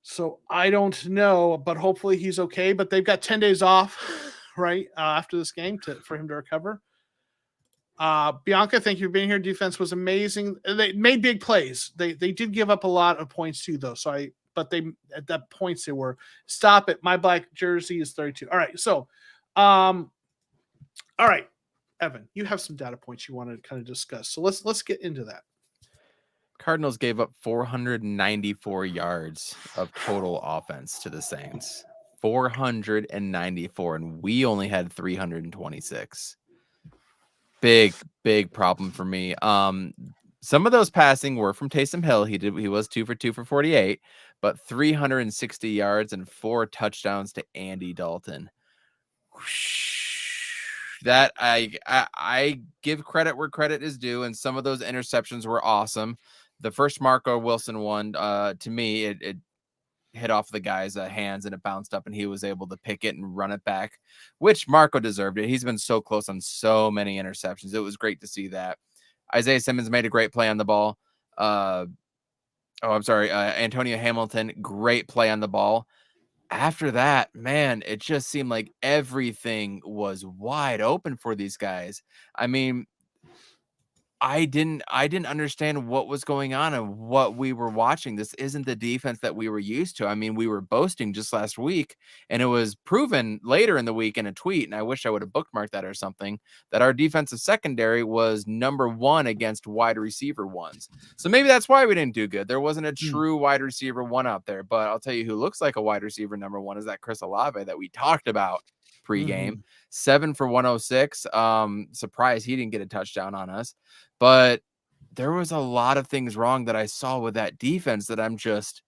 So I don't know, but hopefully he's okay. But they've got 10 days off, right, after this game for him to recover. Bianca, thank you for being here. Defense was amazing. They made big plays. They did give up a lot of points too, though. But they at that points they were. Stop it. My black jersey is 32. All right. So, all right, Evan, you have some data points you want to kind of discuss. So let's get into that. Cardinals gave up 494 yards of total offense to the Saints. 494, and we only had 326. Big problem for me. Some of those passing were from Taysom Hill. He was 2 for 2 for 48, but 360 yards and 4 touchdowns to Andy Dalton. That I give credit where credit is due, and some of those interceptions were awesome. The first Marco Wilson one, to me, it hit off the guy's hands and it bounced up and he was able to pick it and run it back, which Marco deserved it. He's been so close on so many interceptions. It was great to see that. Isaiah Simmons made a great play on the ball. Antonio Hamilton, great play on the ball. After that, man, it just seemed like everything was wide open for these guys. I mean, I didn't understand what was going on and what we were watching. This isn't the defense that we were used to. I mean, we were boasting just last week, and it was proven later in the week in a tweet, and I wish I would have bookmarked that or something, that our defensive secondary was number 1 against wide receiver ones. So maybe that's why we didn't do good. There wasn't a true wide receiver 1 out there, but I'll tell you who looks like a wide receiver number 1 is that Chris Olave that we talked about pregame. 7 for 106. Surprised he didn't get a touchdown on us. But there was a lot of things wrong that I saw with that defense that I'm just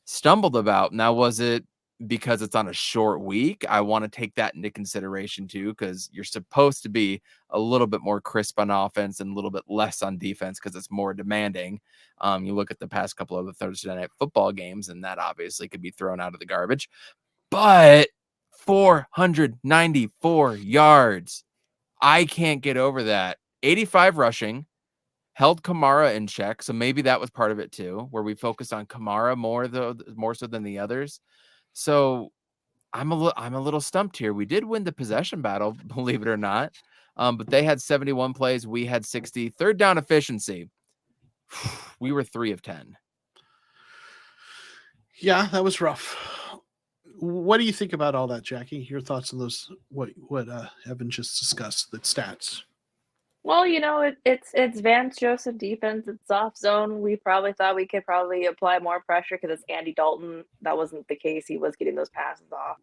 stumbled about. Now, was it because it's on a short week? I want to take that into consideration too, because you're supposed to be a little bit more crisp on offense and a little bit less on defense because it's more demanding. You look at the past couple of the Thursday night football games, and that obviously could be thrown out of the garbage. But 494 yards. I can't get over that. 85 rushing. Held Kamara in check, so maybe that was part of it too, where we focused on Kamara more so than the others. So I'm a little stumped here. We did win the possession battle, believe it or not, but they had 71 plays, we had 60. Third down efficiency, we were 3 of 10. Yeah, that was rough. What do you think about all that, Jackie? Your thoughts on those? What Evan just discussed, the stats. Well, it's Vance Joseph defense. It's soft zone. We probably thought we could apply more pressure because it's Andy Dalton. That wasn't the case. He was getting those passes off.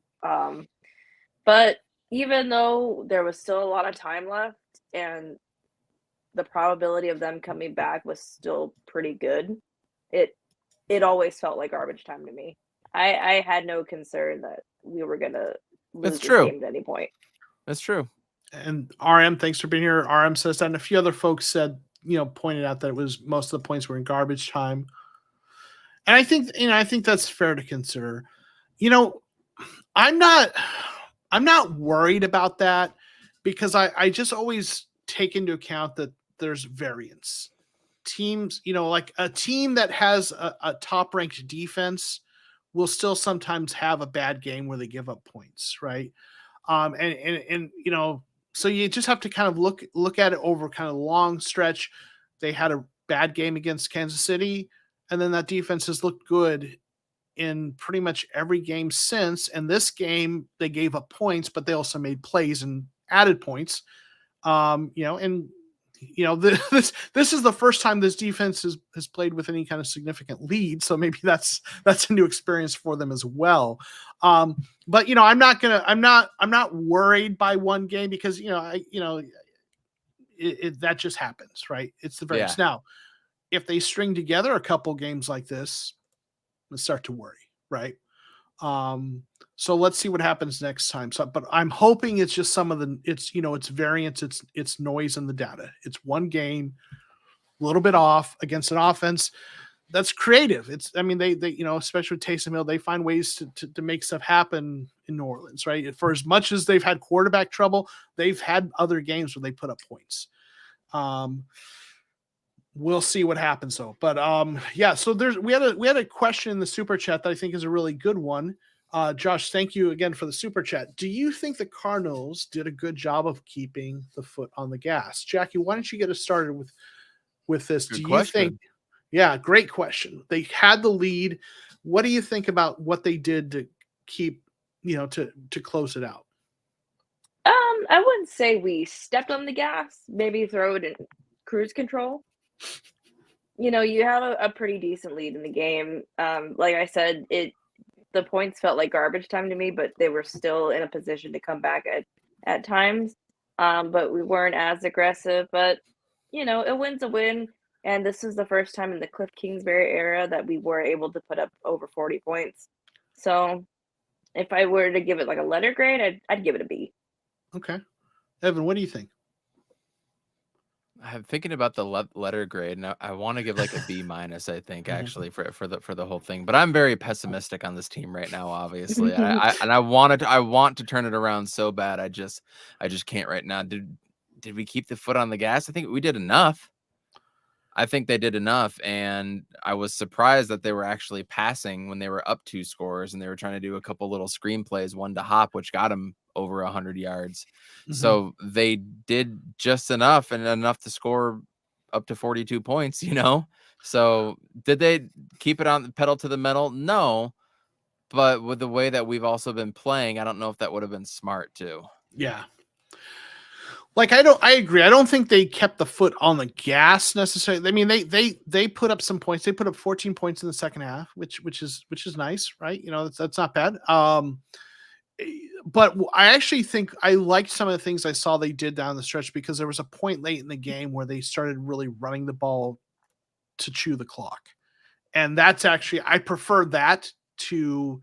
But even though there was still a lot of time left and the probability of them coming back was still pretty good, it always felt like garbage time to me. I had no concern that we were going to lose this game at any point. That's true. And RM, thanks for being here. RM says that, and a few other folks said, pointed out that it was most of the points were in garbage time. And I think that's fair to consider. I'm not worried about that because I just always take into account that there's variance. Teams, like a team that has a top ranked defense will still sometimes have a bad game where they give up points, right? So you just have to kind of look at it over kind of long stretch. They had a bad game against Kansas City, and then that defense has looked good in pretty much every game since. And this game, they gave up points, but they also made plays and added points. This is the first time this defense has played with any kind of significant lead. So maybe that's a new experience for them as well. But I'm not worried by one game because, that just happens, right? It's the variance. Yeah. Now, if they string together a couple games like this, let's start to worry, right? So let's see what happens next time. So, but I'm hoping it's just some of it's variance, it's noise in the data. It's one game, a little bit off against an offense that's creative. I mean, they especially with Taysom Hill, they find ways to make stuff happen in New Orleans, right? For as much as they've had quarterback trouble, they've had other games where they put up points. We'll see what happens though. But yeah, so we had a question in the super chat that I think is a really good one. Josh, thank you again for the super chat. Do you think the Cardinals did a good job of keeping the foot on the gas? Jackie, why don't you get us started with this? Good Do you question. think? Yeah, great question. They had the lead. What do you think about what they did to keep, to close it out? I wouldn't say we stepped on the gas. Maybe throw it in cruise control. You have a pretty decent lead in the game. Like I said, the points felt like garbage time to me, but they were still in a position to come back at times. But we weren't as aggressive. But a win's a win. And this is the first time in the Cliff Kingsbury era that we were able to put up over 40 points. So if I were to give it like a letter grade, I'd give it a B. Okay. Evan, what do you think? I'm thinking about the letter grade, and I want to give like a B minus. I think actually for the whole thing, but I'm very pessimistic on this team right now. Obviously, I want to turn it around so bad. I just can't right now. Did we keep the foot on the gas? I think we did enough. I think they did enough, and I was surprised that they were actually passing when they were up 2 scores, and they were trying to do a couple little screen plays, one to Hop, which got them over 100 yards. Mm-hmm. So they did just enough, and enough to score up to 42 points, So did they keep it on the pedal to the metal? No, but with the way that we've also been playing, I don't know if that would have been smart too. Yeah. Like I agree. I don't think they kept the foot on the gas necessarily. I mean, they put up some points. They put up 14 points in the second half, which is nice, right? That's not bad. But I actually think I liked some of the things I saw they did down the stretch, because there was a point late in the game where they started really running the ball to chew the clock. And that's actually, I prefer that to,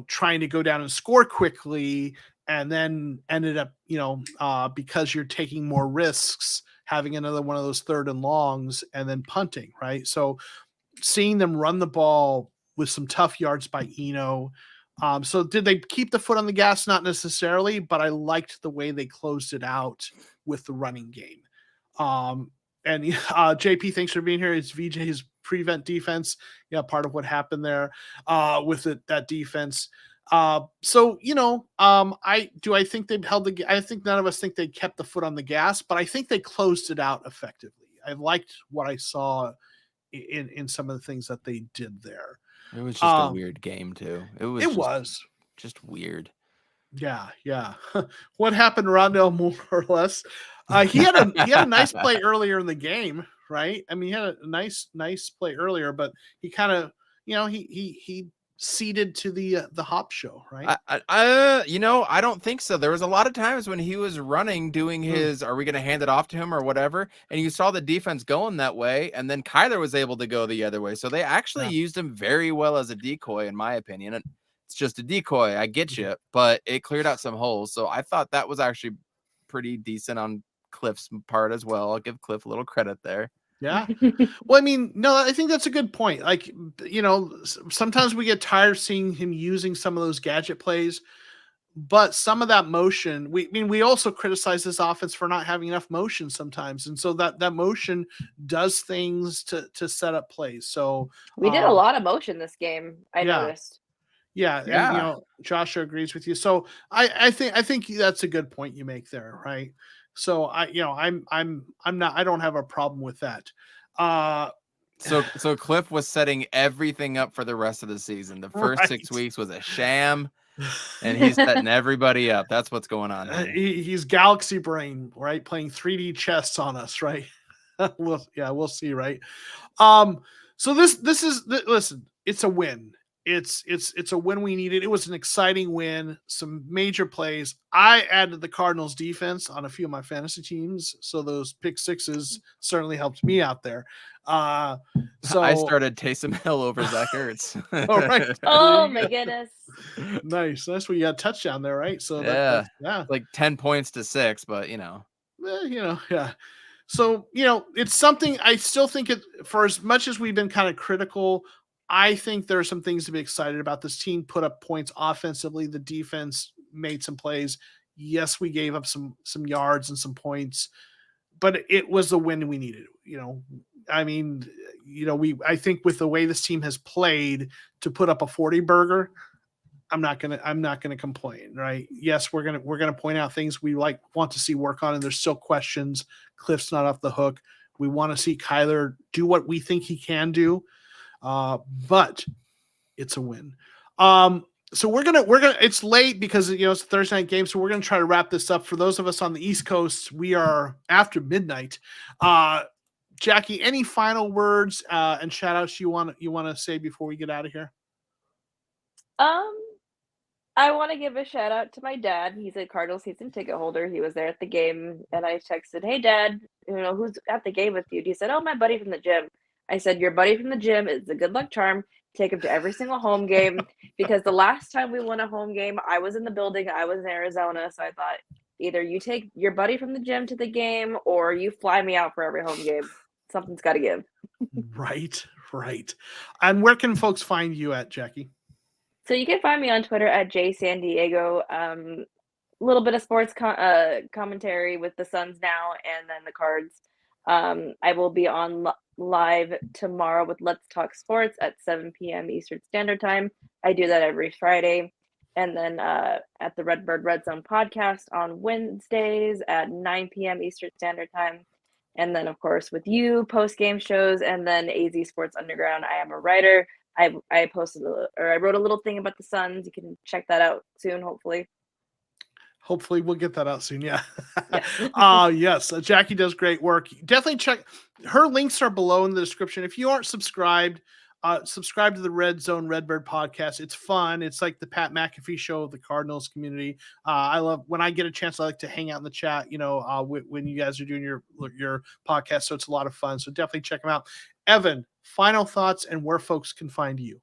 trying to go down and score quickly, and then ended up, because you're taking more risks, having another one of those 3rd and longs and then punting, right? So seeing them run the ball with some tough yards by Eno. So did they keep the foot on the gas? Not necessarily, but I liked the way they closed it out with the running game. And JP, thanks for being here. It's VJ's prevent defense. Yeah, part of what happened there with that defense. So I think they've held I think none of us think they kept the foot on the gas, but I think they closed it out effectively. I liked what I saw in some of the things that they did there. It was just a weird game too. It was just weird. Yeah. What happened to Rondell, more or less? He had a nice play earlier in the game, right? I mean, he had a nice play earlier, but he kind of, he ceded to the Hop show, right? I don't think so. There was a lot of times when he was running, doing his, are we going to hand it off to him or whatever? And you saw the defense going that way, and then Kyler was able to go the other way. So they actually used him very well as a decoy, in my opinion. And it's just a decoy. I get you, but it cleared out some holes. So I thought that was actually pretty decent on Cliff's part as well. I'll give Cliff a little credit there. Yeah. Well, I mean, no, I think that's a good point. Like, sometimes we get tired of seeing him using some of those gadget plays, but some of that motion, we also criticize this offense for not having enough motion sometimes. And so that motion does things to set up plays. So we did a lot of motion this game, I noticed. Yeah. And, Joshua agrees with you. So I think that's a good point you make there. Right. So I don't have a problem with that. So Cliff was setting everything up for the rest of the season. The first 6 weeks was a sham, and he's setting everybody up. That's what's going on here. He's Galaxy Brain, right? Playing 3D chess on us, right? We'll see, right? So this is listen. It's a win. It's a win we needed. It was an exciting win, some major plays. I added the Cardinals defense on a few of my fantasy teams, so those pick sixes certainly helped me out there. I So started Taysom Hill over Zach Ertz. all right. Oh my goodness. Nice. That's where you got a touchdown there, right? So Yeah. yeah. Like 10 points to 6, but Yeah. So, it's something I still think for as much as we've been kind of critical, I think there are some things to be excited about. This team put up points offensively. The defense made some plays. Yes, we gave up some yards and some points, but it was the win we needed. I mean, I think with the way this team has played to put up a 40 burger, I'm not gonna complain, right? Yes, we're gonna point out things we want to see work on, and there's still questions. Cliff's not off the hook. We want to see Kyler do what we think he can do, but it's a win. So we're gonna. It's late because it's a Thursday night game, so we're gonna try to wrap this up. For those of us on the East Coast, we are after midnight. Jackie, any final words and shout outs you want to say before we get out of here? I want to give a shout out to my dad. He's a Cardinals season ticket holder. He was there at the game, and I texted, "Hey, Dad, who's at the game with you?" He said, "Oh, my buddy from the gym." I said, "Your buddy from the gym is a good luck charm. Take him to every single home game." Because the last time we won a home game, I was in the building. I was in Arizona, so I thought either you take your buddy from the gym to the game, or you fly me out for every home game. Something's got to give. Right. And where can folks find you at, Jackie? So you can find me on Twitter at jsandiego. A little bit of sports commentary with the Suns now and then the Cards. I will be on live tomorrow with Let's Talk Sports at 7 p.m. Eastern Standard Time. I do that every Friday. And then at the Redbird Red Zone podcast on Wednesdays at 9 p.m. Eastern Standard Time. And then, of course, with you, post-game shows, and then AZ Sports Underground. I am a writer. I wrote a little thing about the Suns. You can check that out soon, hopefully. Hopefully we'll get that out soon. Yeah. Yes. Yes. Jackie does great work. Definitely check. Her links are below in the description. If you aren't subscribed, subscribe to the Red Zone Redbird podcast. It's fun. It's like the Pat McAfee show of the Cardinals community. I love when I get a chance. I like to hang out in the chat, when you guys are doing your podcast. So it's a lot of fun. So definitely check them out. Evan, final thoughts and where folks can find you.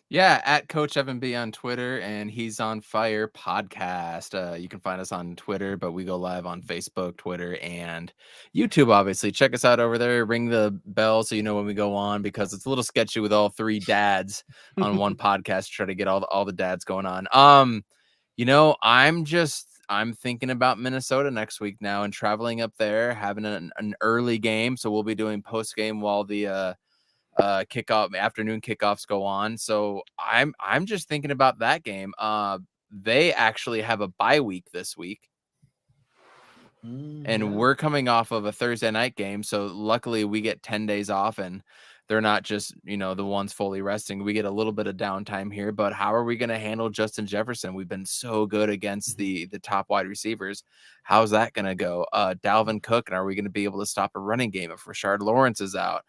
Yeah, at Coach Evan B on Twitter, and He's on Fire podcast. You can find us on Twitter, but we go live on Facebook, Twitter, and YouTube, obviously. Check us out over there. Ring the bell so you know when we go on, because it's a little sketchy with all three dads on one podcast to try to get all the dads going on. I'm thinking about Minnesota next week now and traveling up there, having an early game. So we'll be doing post game while the afternoon kickoffs go on. So I'm just thinking about that game. They actually have a bye week this week. And we're coming off of a Thursday night game. So luckily we get 10 days off, and they're not just, the ones fully resting. We get a little bit of downtime here, but how are we going to handle Justin Jefferson? We've been so good against the top wide receivers. How's that going to go? Dalvin Cook, and are we going to be able to stop a running game if Rashard Lawrence is out?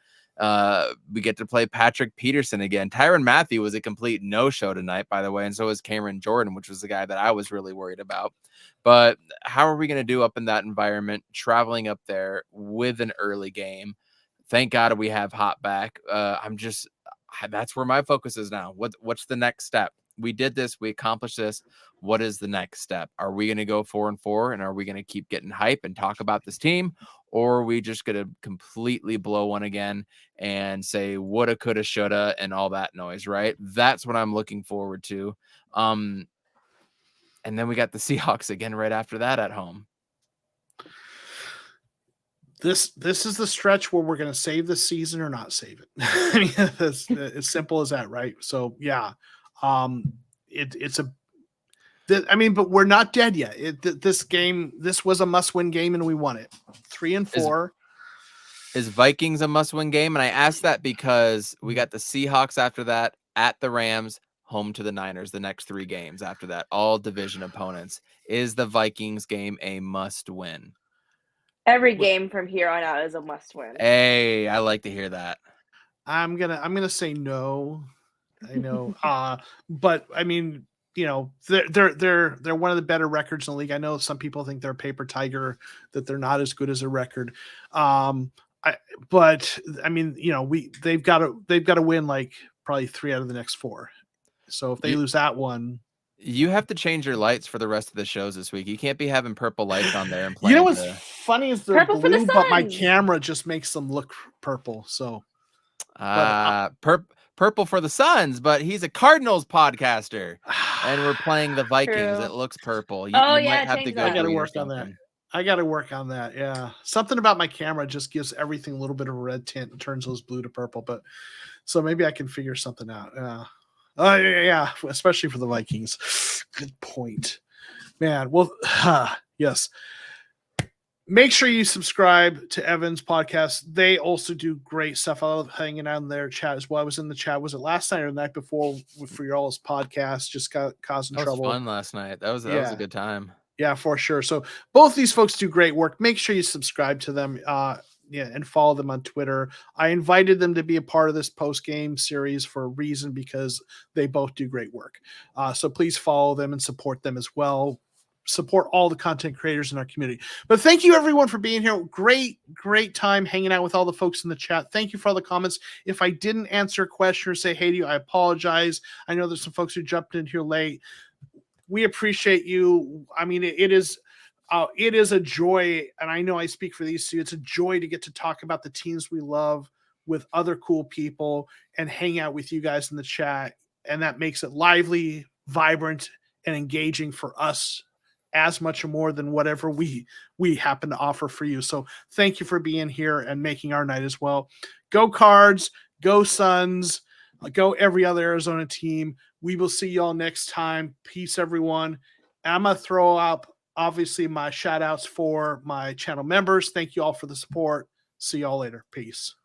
We get to play Patrick Peterson again. Tyrann Mathieu was a complete no-show tonight, by the way, and so was Cameron Jordan, which was the guy that I was really worried about. But how are we going to do up in that environment, traveling up there with an early game? Thank God we have Hot back. That's where my focus is now. What's the next step? We did this. We accomplished this. What is the next step? Are we going to go 4-4, and are we going to keep getting hype and talk about this team? Or are we just going to completely blow one again and say woulda, coulda, shoulda, and all that noise, right? That's what I'm looking forward to. And then we got the Seahawks again right after that at home. This is the stretch where we're going to save the season or not save it. I mean, it's as simple as that, right? So yeah, but we're not dead yet. This was a must-win game, and we won it. 3-4. Is Vikings a must-win game? And I asked that because we got the Seahawks after that, at the Rams, home to the Niners. The next 3 games after that, all division opponents. Is the Vikings game a must-win? Every game from here on out is a must-win. Hey, I like to hear that. I'm gonna say no. I know. But I mean, they're one of the better records in the league. I know some people think they're a paper tiger, that they're not as good as a record. But I mean, they've got to win like probably 3 out of the next 4. So if they lose that one, you have to change your lights for the rest of the shows this week. You can't be having purple lights on there and you know playing. what's funny is they're Purple for the blue, but my Suns. camera just makes them look purple. So, purple for the Suns, but he's a Cardinals podcaster, and we're playing the Vikings. True. It looks purple. You yeah, might have to change go. that. I got to green or work on that. something. I got to work on that. Yeah. Something about my camera just gives everything a little bit of a red tint and turns those blue to purple. But so maybe I can figure something out. Yeah. Especially for the Vikings. Good point, man. Well, yes. Make sure you subscribe to Evan's podcast. They also do great stuff. I love hanging out in their chat as well. I was in the chat. Was it last night or the night before for your all's podcast? Just got causing trouble. That was fun last night. That was a good time. Yeah, for sure. So both these folks do great work. Make sure you subscribe to them. And follow them on Twitter. I invited them to be a part of this post-game series for a reason, because they both do great work. So please follow them and support them as well. Support all the content creators in our community. But thank you everyone for being here. Great time hanging out with all the folks in the chat. Thank you for all the comments. If I didn't answer a question or say hey to you, I apologize. I know there's some folks who jumped in here late. We appreciate you. I mean, it is a joy, and I know I speak for these two. It's a joy to get to talk about the teams we love with other cool people and hang out with you guys in the chat. And that makes it lively, vibrant, and engaging for us as much or more than whatever we happen to offer for you. So thank you for being here and making our night as well. Go Cards, go Suns, go every other Arizona team. We will see y'all next time. Peace, everyone. I'm going to throw up, obviously, my shout outs for my channel members. Thank you all for the support. See y'all later. Peace.